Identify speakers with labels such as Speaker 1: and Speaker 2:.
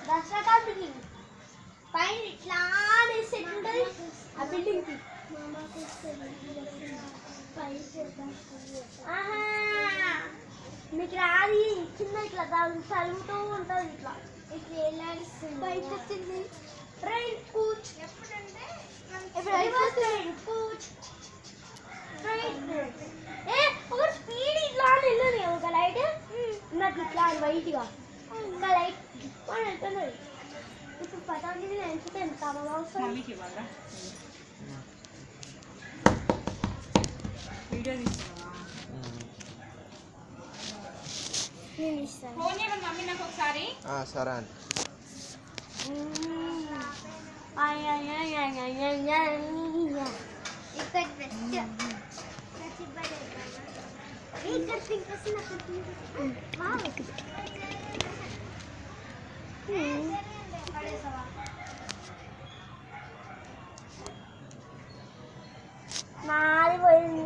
Speaker 1: దసరా కాపుకి పైన ఇట్లా వేసి ఎట్లుంటుంది ఆ బిల్డింగ్కి. మీకు రాది కింద ఇట్లా చదువుతూ ఉంటుంది ఇట్లా ఇట్లా ఎలాడిస్తుంది బయట వచ్చింది. ట్రైన్ కూచ్ ట్రైన్ కూచ్ ట్రైన్ ఒక స్పీడ్ ఇట్లా వెళ్ళదు ఒక లైట్ నాకు ఇట్లా వైట్గా ఇంకా లైట్ వెళ్తున్నది. ఇప్పుడు పటాకి ఎంచితే ఎంత అవసరం
Speaker 2: వీడియో తీస్తున్నావా?
Speaker 1: నేను ఇస్తాను.
Speaker 2: ఫోన్ చేయమని మమ్మీ నాకు ఒకసారి.
Speaker 3: సరే అండి.
Speaker 1: నాది పోయింది.